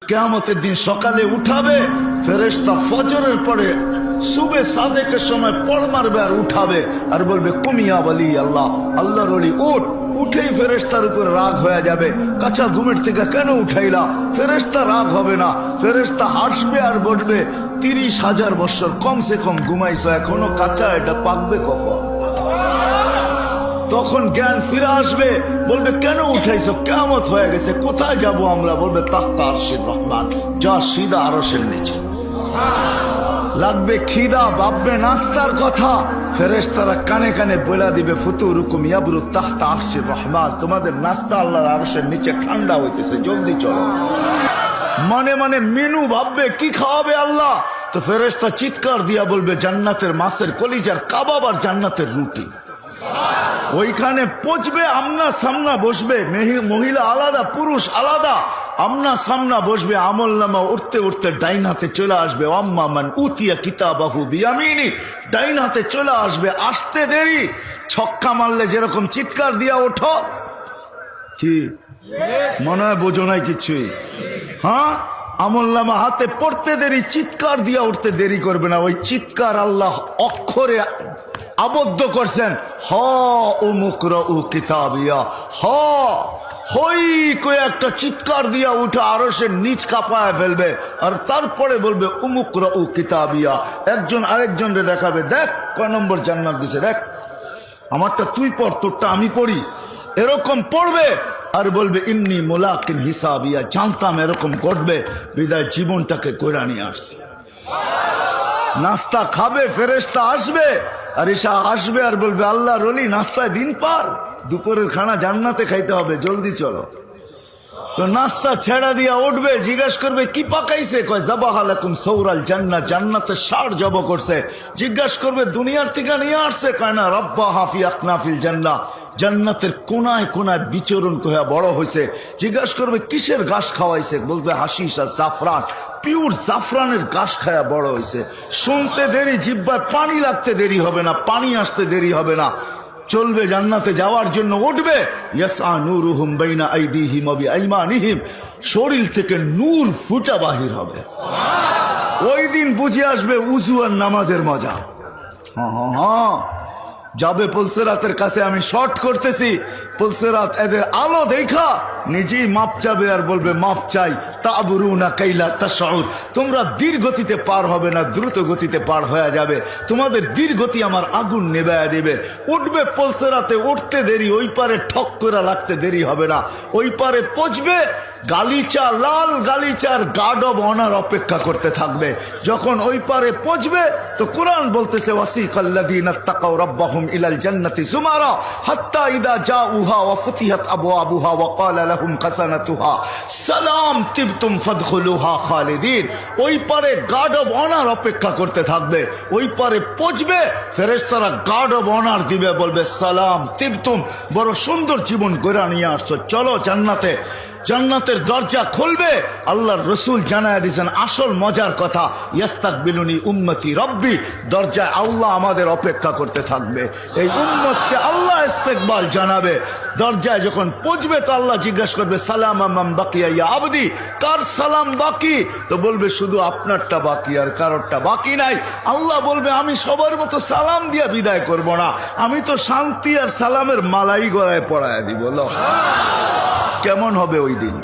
কিয়ামতের দিন সকালে উঠাবে ফেরেশতা, ফজরের পরে সুবে সাদেকের সময় পড় মারবে আর উঠাবে আর বলবে কুমিয়া বলি আল্লাহ, আল্লাহর ওলি উঠ। উঠেই ফেরেশতার উপর রাগ হয়ে যাবে, কাঁচা ঘুমের থেকে কেন উঠাইলা? ফেরেশতা রাগ হবে না, ফেরেশতা হাসবে আর বলবে 30,000 বছর কমসে কম ঘুমাইছো, এখনো কাঁচা, এটা পাকবে কখন? তখন জ্ঞান ফিরে আসবে, বলবে কেন উঠাইছো? কিয়ামত হয়ে গেছে, কোথায় যাব আমরা? বলবে তাহতা আরশের রহমান, যা সিধা আরশের নিচে। লাগবে খিদা, ভাববে নাস্তার কথা, ফেরেশতারা কানে কানে বলে দিবে ফুতুরুকুম ইয়াবরুদ তাহতা আরশের রহমান, তোমাদের নাস্তা আল্লাহর আরশের নিচে ঠান্ডা হইতেছে, জলদি চলো। মনে মনে মেনু ভাববে কি খাওয়াবে আল্লাহ, তো ফেরেশতা চিৎকার দিয়া বলবে জান্নাতের মাছের কলিজার কাবাব আর জান্নাতের রুটি। ওইখানে পচবে, আমনা সামনা বসবে, মহিলা আলাদা পুরুষ আলাদা, আমনা সামনা বসবে, আমল নামা উঠতে উঠতে ডাইন হাতে চলে আসবে, আম্মা মান উতিয়া কিতাবাহু বিয়ামিনি, ডাইন হাতে চলে আসবে। আসতে দেরি, ছক্কা মারলে যেরকম চিৎকার দিয়া ওঠো, কি মনে হয় বোঝো নাই কিছুই? হ্যাঁ, আমল নামা হাতে পড়তে দেরি, চিৎকার দিয়া উঠতে দেরি করবে না। ওই চিৎকার আল্লাহ অক্ষরে আবদ্ধ করছেন, হ উমুকরাউ কিতাবিয়া, হ হই কই একটা চিৎকার দিয়া উঠে আরশের নিচ কাঁপায় ফেলবে, আর তারপরে বলবে উমুকরাউ কিতাবিয়া। একজন আরেকজনকে দেখাবে, দেখ কয় নম্বর জান্নাত দিছে, দেখ আমারটা তুই পড়, তোরটা আমি পড়ি। এরকম পড়বে আর বলবে ইন্নী মুলাকিন হিসাবিয়া, জানতাম এরকম ঘটবে, বিদায় জীবনটাকে কইরা নিয়ে আসছে। নাস্তা খাবে, ফেরেশতা আসবে, আর ঈশা আসবে আর বলবে আল্লাহর ওলি নাস্তায় দিন পার, দুপুরের খানা জান্নাতে খাইতে হবে, জলদি চলো। তো নাস্তা ছেড়া দিয়া উঠবে, জিজ্ঞাসা করবে কি পাকাইছে? কয় যাবাহা লাকুম সৌরাল জান্নাত, জান্নাতে ষাঁড় জব করছে। জিজ্ঞাসা করবে দুনিয়ার থেকে নিয়ে আসছে? কয় না, রব্বা হাফি আকনাফিল জান্নাহ, জান্নাতের কোনায় কোনায় বিচরণ কয়া বড় হয়েছে। জিজ্ঞাসা করবে কিসের ঘাস খাওয়াইছে? বলবে হাসিস আর জাফরান, পিওর জাফরানের ঘাস খায়া বড় হয়েছে। শুনতে দেরি, জিহ্বায় পানি লাগতে দেরি হবে না, পানি আসতে দেরি হবে না, চলবে জান্নাতে যাওয়ার জন্য উঠবে। ইয়াসআ নূরুহুম বাইনা আইদিহিম ওয়া বিআইমানিহিম, শরীর থেকে নূর ফুটা বাহির হবে। ওই দিন বুঝে আসবে উযু আর নামাজের মজা। হ্যাঁ, যাবে পুলসেরাতের কাছে, আমি শর্ট করতেছি, পুলসেরাত এদের আলো দেখা নিজেই মাপ চাবে আর বলবে মাপ চাই, তাবরুনা কাইলা তাশউর, তোমরা ধীর গতিতে পার হবে না, দ্রুত গতিতে পার হয়ে যাবে, তোমাদের ধীর গতি আমার আগুন নেবায়া দেবে। উঠবে পুলসেরাতে, উঠতে দেরি, ওই পারে ঠক করে লাগতে দেরি হবে না, ওই পারে পৌঁছবে, গালিচা লাল গালিচার গার্ড অব অনার অপেক্ষা করতে থাকবে। যখন ওই পারে পৌঁছবে তো কোরআন বলতেছে ওয়াসিকাল্লাযীনা তাকাউ রাব্বাহুম ইলাল জান্নাতি যুমারা হাত্তা ইযা জাউহা ওয়া ফুতিহাত আবওয়াবুহা ওয়া ক্বালা লাহুম খাযানাতুহা সালাম তিবতুম ফাদখুলুহা খালিদিন। ওই পারে গার্ড অব অনার অপেক্ষা করতে থাকবে, ওই পারে পৌঁছবে, ফেরেশতারা গার্ড অব অনার দিবে, বলবে সালাম তিবতুম, বড় সুন্দর জীবন গড়া নিয়ে আসছো, চলো জান্নাতে। জান্নাতের দরজা খুলবে, আল্লাহর রসুল জানায় দিয়েছেন আসল মজার কথা, ইয়াস্তাকবিলুনি উম্মতি রব্বি, দরজায় আল্লাহ আমাদের অপেক্ষা করতে থাকবে, এই উম্মতকে আল্লাহ ইস্তেকবাল জানাবে। দরজায় যখন পৌঁছবে তো আল্লাহ জিজ্ঞাসা করবে সালাম আমান বাকিয়া ইয়া আবদি, কার সালাম বাকি? তো বলবে শুধু আপনারটা বাকি, আর কারোরটা বাকি নাই। আল্লাহ বলবে আমি সবার মতো সালাম দিয়া বিদায় করব না, আমি তো শান্তি আর সালামের মালাই গলায় পড়ায় দিব। কেমন হবে ওই দিন?